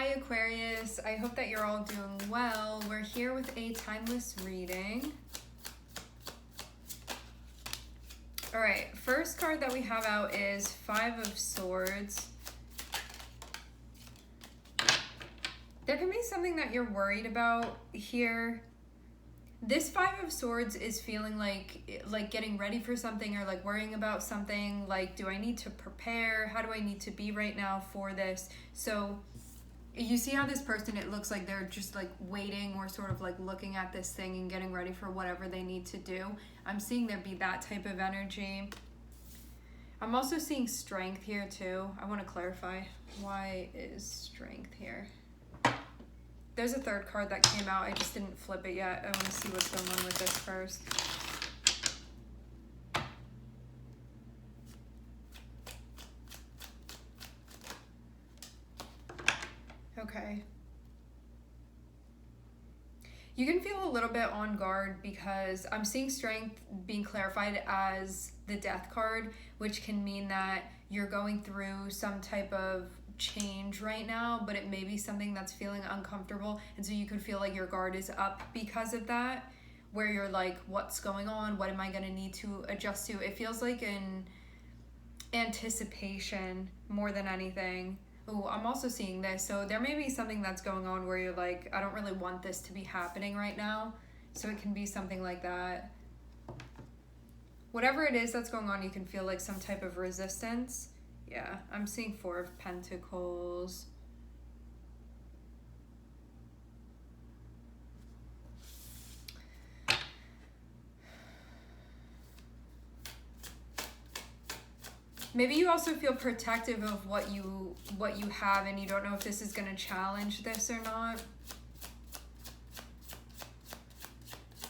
Hi Aquarius, I hope that you're all doing well. We're here with a timeless reading. Alright, first card that we have out is Five of Swords. There can be something that you're worried about here. This Five of Swords is feeling like getting ready for something, or like worrying about something, like do I need to prepare? How do I need to be right now for this? So you see how this person, it looks like they're just like waiting or sort of like looking at this thing and getting ready for whatever they need to do. I'm seeing there be that type of energy. I'm also seeing strength here too. I want to clarify, why is strength here? There's a third card that came out. I just didn't flip it yet. I want to see what's going on with this first. Okay. You can feel a little bit on guard because I'm seeing strength being clarified as the death card, which can mean that you're going through some type of change right now, but it may be something that's feeling uncomfortable, and so you could feel like your guard is up because of that, where you're like, what's going on? What am I going to need to adjust to? It feels like an anticipation more than anything. Oh, I'm also seeing this. So there may be something that's going on where you're like, I don't really want this to be happening right now. So it can be something like that. Whatever it is that's going on, you can feel like some type of resistance. Yeah, I'm seeing Four of Pentacles. Maybe you also feel protective of what you have, and you don't know if this is going to challenge this or not.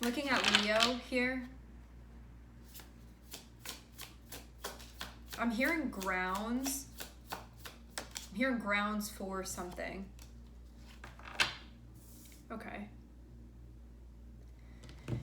Looking at Leo here. I'm hearing grounds. I'm hearing grounds for something. Okay.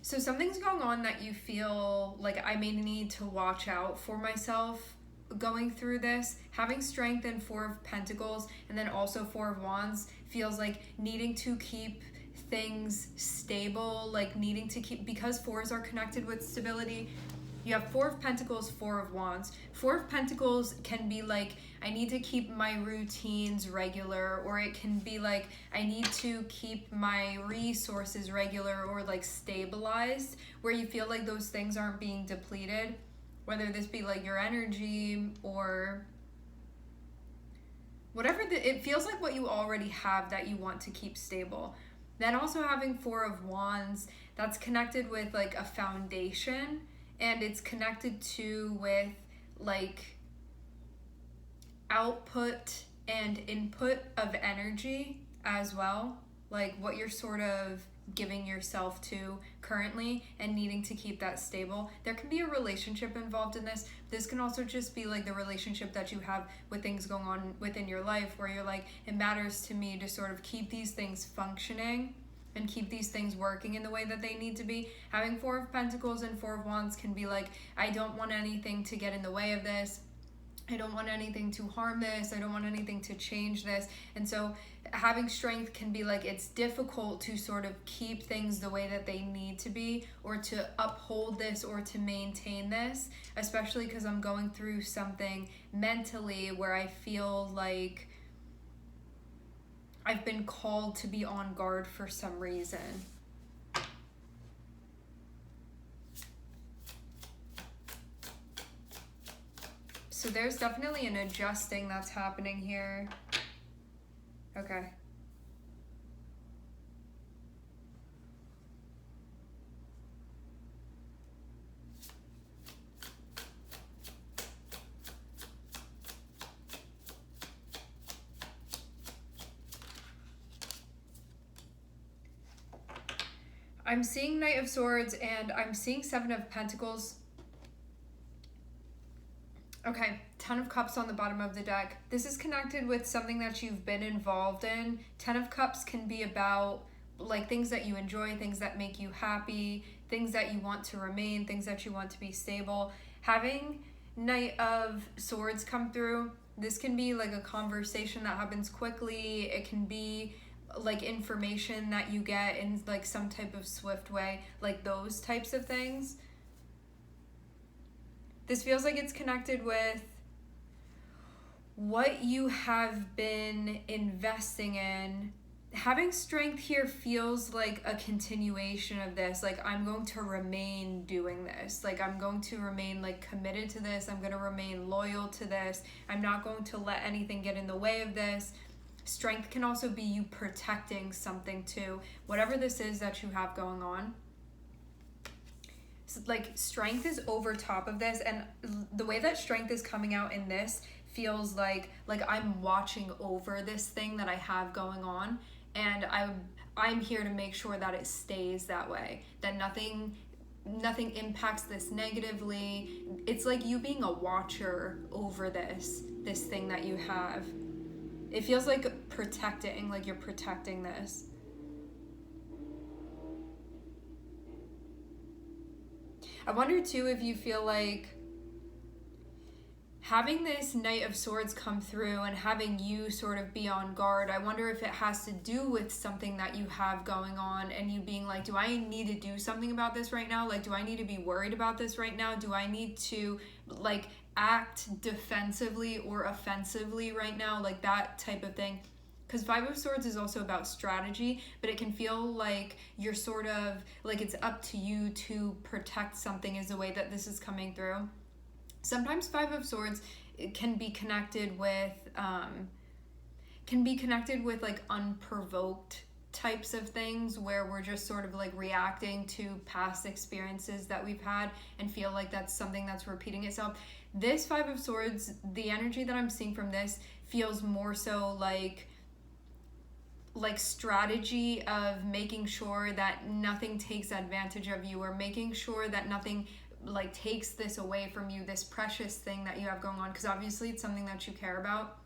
So something's going on that you feel like I may need to watch out for myself going through this. Having strength in Four of Pentacles and then also Four of Wands feels like needing to keep things stable, like needing to keep, because fours are connected with stability. You have Four of Pentacles, Four of Wands. Four of Pentacles can be like, I need to keep my routines regular, or it can be like, I need to keep my resources regular or like stabilized, where you feel like those things aren't being depleted. Whether this be like your energy or whatever, it feels like what you already have that you want to keep stable. Then also having Four of Wands, that's connected with like a foundation, and it's connected to with like output and input of energy as well, like what you're sort of giving yourself to currently and needing to keep that stable. There can be a relationship involved in this. This can also just be like the relationship that you have with things going on within your life, where you're like, it matters to me to sort of keep these things functioning and keep these things working in the way that they need to be. Having Four of Pentacles and Four of Wands can be like, I don't want anything to get in the way of this. I don't want anything to harm this. I don't want anything to change this. And so having strength can be like, it's difficult to sort of keep things the way that they need to be, or to uphold this, or to maintain this, especially because I'm going through something mentally where I feel like I've been called to be on guard for some reason. So there's definitely an adjusting that's happening here. Okay. I'm seeing Knight of Swords and I'm seeing Seven of Pentacles. Okay, Ten of Cups on the bottom of the deck. This is connected with something that you've been involved in. Ten of Cups can be about like things that you enjoy, things that make you happy, things that you want to remain, things that you want to be stable. Having Knight of Swords come through This can be like a conversation that happens quickly. It can be like information that you get in like some type of swift way, like those types of things. This feels like it's connected with what you have been investing in. Having strength here feels like a continuation of this. Like, I'm going to remain doing this. Like, I'm going to remain like committed to this. I'm going to remain loyal to this. I'm not going to let anything get in the way of this. Strength can also be you protecting something too. Whatever this is that you have going on. So, like, strength is over top of this, and the way that strength is coming out in this feels like I'm watching over this thing that I have going on, and I'm here to make sure that it stays that way, that nothing impacts this negatively. It's like you being a watcher over this thing that you have. It feels like protecting, like you're protecting this. I wonder too if you feel like having this Knight of Swords come through and having you sort of be on guard, I wonder if it has to do with something that you have going on and you being like, do I need to do something about this right now? Like, do I need to be worried about this right now? Do I need to like act defensively or offensively right now? Like that type of thing. Because Five of Swords is also about strategy, but it can feel like you're sort of like it's up to you to protect something is the way that this is coming through. Sometimes Five of Swords can be connected with like unprovoked types of things where we're just sort of like reacting to past experiences that we've had and feel like that's something that's repeating itself. This Five of Swords, the energy that I'm seeing from this feels more so like strategy of making sure that nothing takes advantage of you, or making sure that nothing like takes this away from you, this precious thing that you have going on, because obviously it's something that you care about.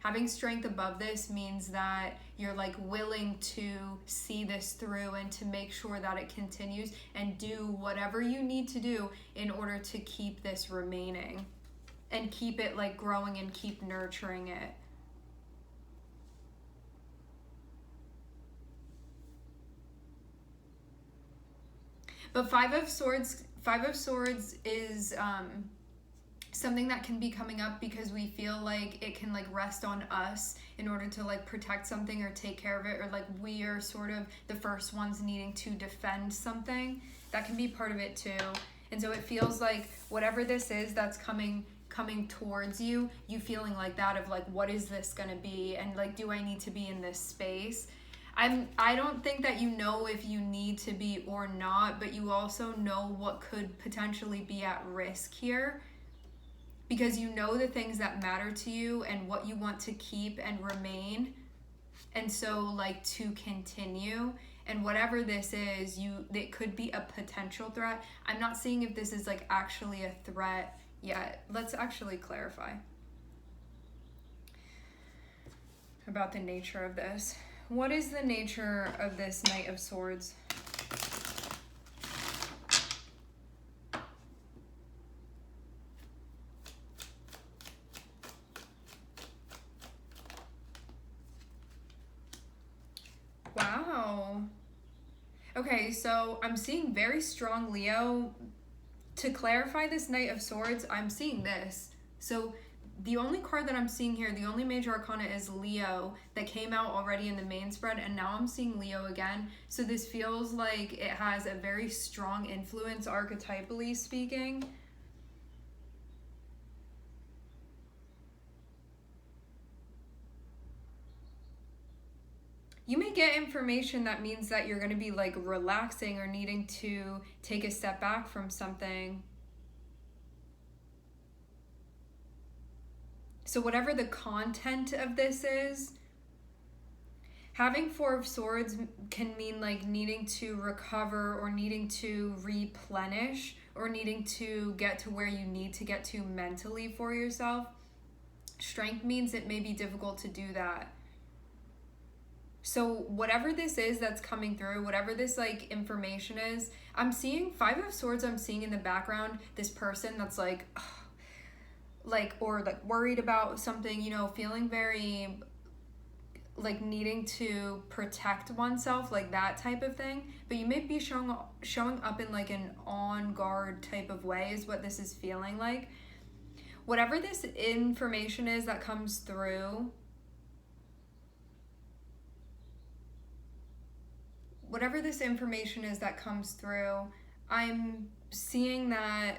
Having strength above this means that you're like willing to see this through and to make sure that it continues and do whatever you need to do in order to keep this remaining and keep it like growing and keep nurturing it. But Five of Swords is something that can be coming up because we feel like it can like rest on us in order to like protect something or take care of it, or like we are sort of the first ones needing to defend something. That can be part of it too. And so it feels like whatever this is that's coming towards you, you feeling like that of like, what is this gonna be? And like, do I need to be in this space? I don't think that you know if you need to be or not, but you also know what could potentially be at risk here, because you know the things that matter to you and what you want to keep and remain, and so like to continue. And whatever this is, it could be a potential threat. I'm not seeing if this is like actually a threat yet. Let's actually clarify about the nature of this. What is the nature of this Knight of Swords? Wow. Okay, so I'm seeing very strong Leo. To clarify this Knight of Swords, I'm seeing this. So the only card that I'm seeing here, the only major arcana is Leo that came out already in the main spread, and now I'm seeing Leo again. So this feels like it has a very strong influence, archetypally speaking. You may get information that means that you're going to be like relaxing or needing to take a step back from something. So whatever the content of this is, having Four of Swords can mean like needing to recover or needing to replenish or needing to get to where you need to get to mentally for yourself. Strength means it may be difficult to do that. So whatever this is that's coming through, whatever this like information is, I'm seeing Five of Swords, I'm seeing in the background this person that's like or like worried about something, you know, feeling very like needing to protect oneself, like that type of thing. But you may be showing up in like an on guard type of way is what this is feeling like. Whatever this information is that comes through, I'm seeing that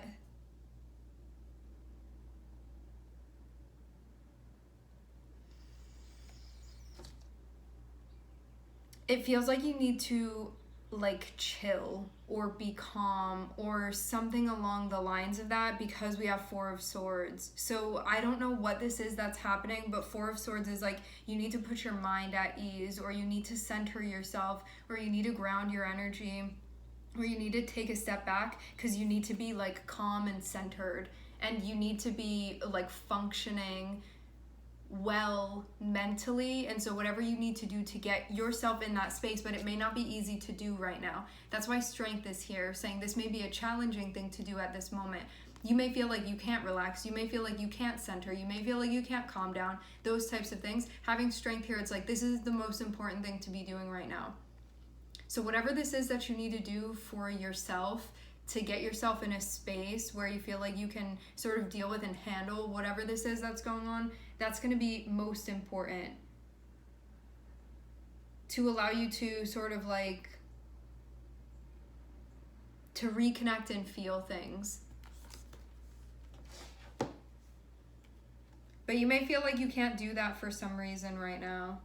it feels like you need to like chill or be calm or something along the lines of that, because we have Four of Swords. So I don't know what this is that's happening, but Four of Swords is like you need to put your mind at ease, or you need to center yourself, or you need to ground your energy, or you need to take a step back, because you need to be like calm and centered, and you need to be like functioning well mentally. And so whatever you need to do to get yourself in that space, but it may not be easy to do right now. That's why strength is here, saying this may be a challenging thing to do at this moment. You may feel like you can't relax, you may feel like you can't center, you may feel like you can't calm down, those types of things. Having strength here, it's like this is the most important thing to be doing right now. So whatever this is that you need to do for yourself to get yourself in a space where you feel like you can sort of deal with and handle whatever this is that's going on, that's going to be most important to allow you to sort of like to reconnect and feel things. But you may feel like you can't do that for some reason right now.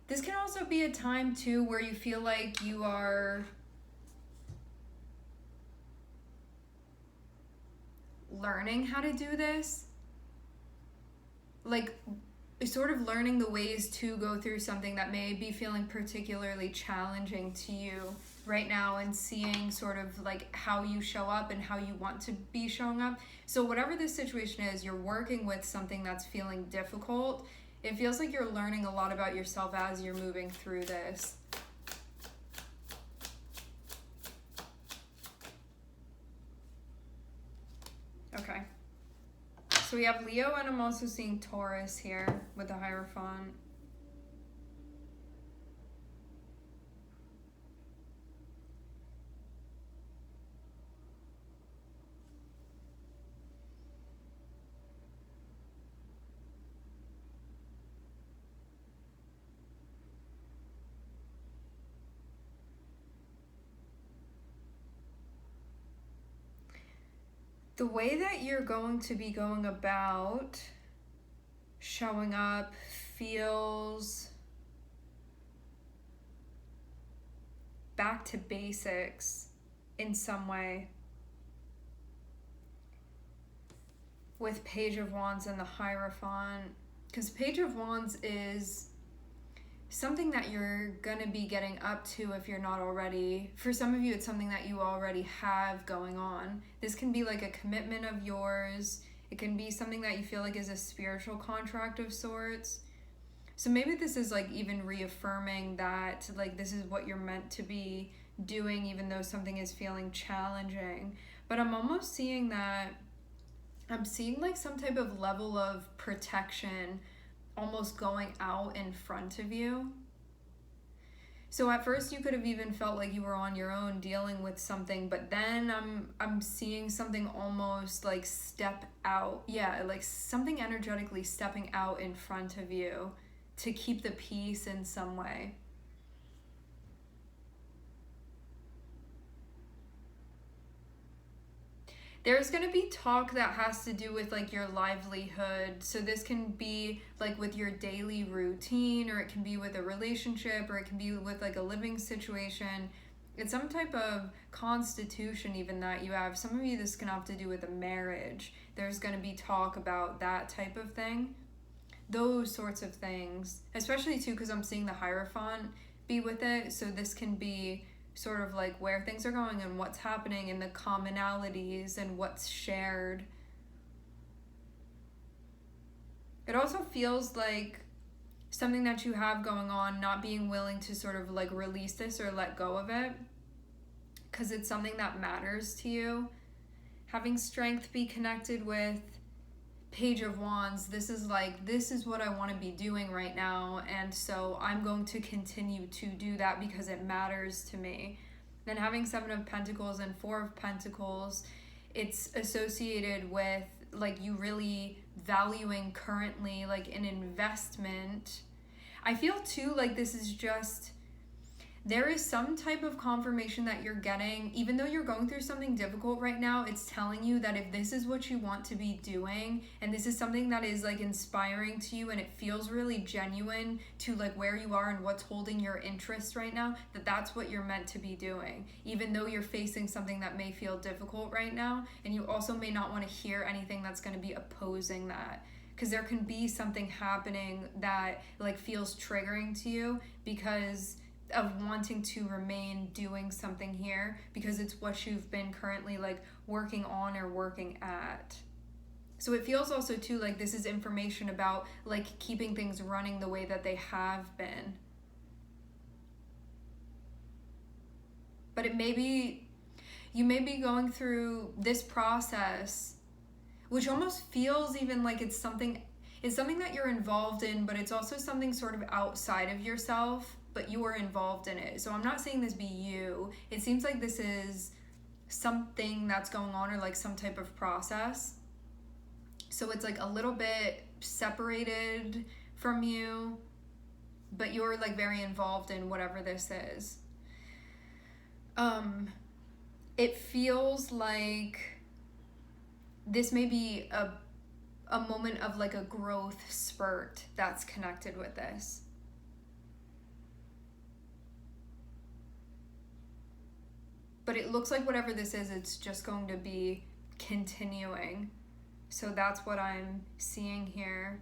This can also be a time too where you feel like you are learning how to do this. Like sort of learning the ways to go through something that may be feeling particularly challenging to you right now, and seeing sort of like how you show up and how you want to be showing up. So whatever this situation is, you're working with something that's feeling difficult. It feels like you're learning a lot about yourself as you're moving through this. Okay. So we have Leo, and I'm also seeing Taurus here with the Hierophant. The way that you're going to be going about showing up feels back to basics in some way. With Page of Wands and the Hierophant, because Page of Wands is something that you're gonna be getting up to if you're not already. For some of you, it's something that you already have going on. This can be like a commitment of yours. It can be something that you feel like is a spiritual contract of sorts. So maybe this is like even reaffirming that like this is what you're meant to be doing, even though something is feeling challenging. But I'm almost seeing that I'm seeing like some type of level of protection almost going out in front of you. So at first you could have even felt like you were on your own dealing with something, but then I'm seeing something almost like step out. Yeah, like something energetically stepping out in front of you to keep the peace in some way. There's going to be talk that has to do with like your livelihood. So this can be like with your daily routine, or it can be with a relationship, or it can be with like a living situation. It's some type of constitution even that you have. Some of you, this can have to do with a marriage. There's going to be talk about that type of thing. Those sorts of things. Especially too because I'm seeing the Hierophant be with it. So this can be sort of like where things are going and what's happening and the commonalities and what's shared. It also feels like something that you have going on, not being willing to sort of like release this or let go of it because it's something that matters to you. Having strength be connected with Page of Wands. This is what I want to be doing right now, and so I'm going to continue to do that because it matters to me. Then having Seven of Pentacles and Four of Pentacles, it's associated with like you really valuing currently like an investment. I feel too like this is just, there is some type of confirmation that you're getting, even though you're going through something difficult right now. It's telling you that if this is what you want to be doing, and this is something that is like inspiring to you, and it feels really genuine to like where you are and what's holding your interest right now, that that's what you're meant to be doing, even though you're facing something that may feel difficult right now. And you also may not want to hear anything that's going to be opposing that, because there can be something happening that like feels triggering to you because of wanting to remain doing something here, because it's what you've been currently like working on or working at. So it feels also too like this is information about like keeping things running the way that they have been. But it may be, you may be going through this process, which almost feels even like it's something that you're involved in, but it's also something sort of outside of yourself, but you are involved in it. So I'm not saying this be you. It seems like this is something that's going on, or like some type of process. So it's like a little bit separated from you, but you're like very involved in whatever this is. It feels like this may be a moment of like a growth spurt that's connected with this. But it looks like whatever this is, it's just going to be continuing. So that's what I'm seeing here.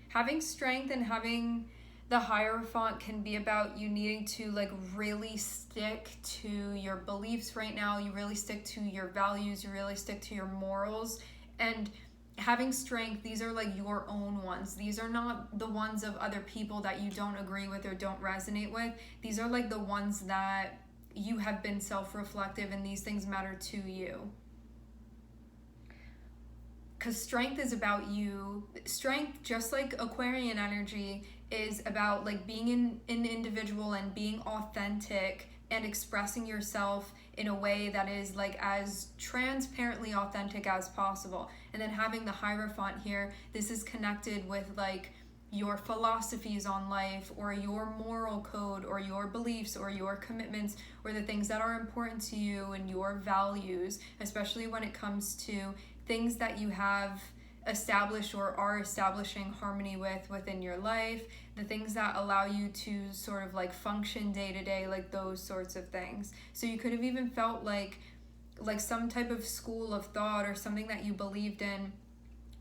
Having strength and having the Hierophant can be about you needing to like really stick to your beliefs right now. You really stick to your values. You really stick to your morals. And having strength, these are like your own ones. These are not the ones of other people that you don't agree with or don't resonate with. These are like the ones that you have been self-reflective, and these things matter to you. Because strength is about you. Strength, just like Aquarian energy, is about like being an individual and being authentic and expressing yourself in a way that is like as transparently authentic as possible. And then having the Hierophant here, this is connected with like your philosophies on life, or your moral code, or your beliefs, or your commitments, or the things that are important to you and your values, especially when it comes to things that you have established or are establishing harmony within your life, the things that allow you to sort of like function day to day, like those sorts of things. So you could have even felt like some type of school of thought, or something that you believed in,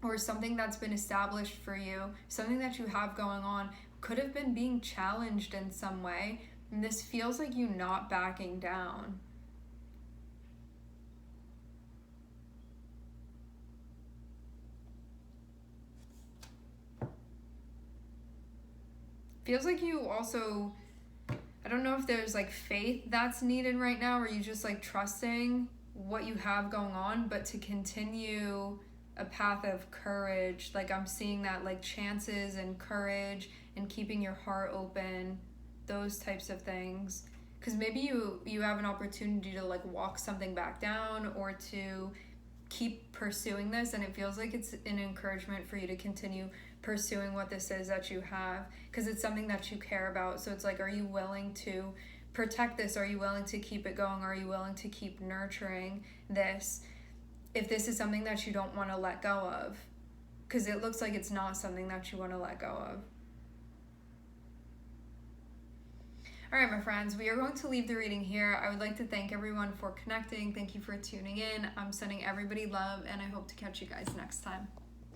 or something that's been established for you, something that you have going on, could have been being challenged in some way. And this feels like you not backing down. Feels like you also, I don't know if there's like faith that's needed right now, or you just like trusting what you have going on, but to continue a path of courage. Like I'm seeing that like chances and courage and keeping your heart open, those types of things. Because maybe you have an opportunity to like walk something back down, or to keep pursuing this, and it feels like it's an encouragement for you to continue pursuing what this is that you have, because it's something that you care about. So it's like, are you willing to protect this? Are you willing to keep it going? Are you willing to keep nurturing this, if this is something that you don't want to let go of? Because it looks like it's not something that you want to let go of. All right, my friends, we are going to leave the reading here. I would like to thank everyone for connecting. Thank you for tuning in. I'm sending everybody love, and I hope to catch you guys next time.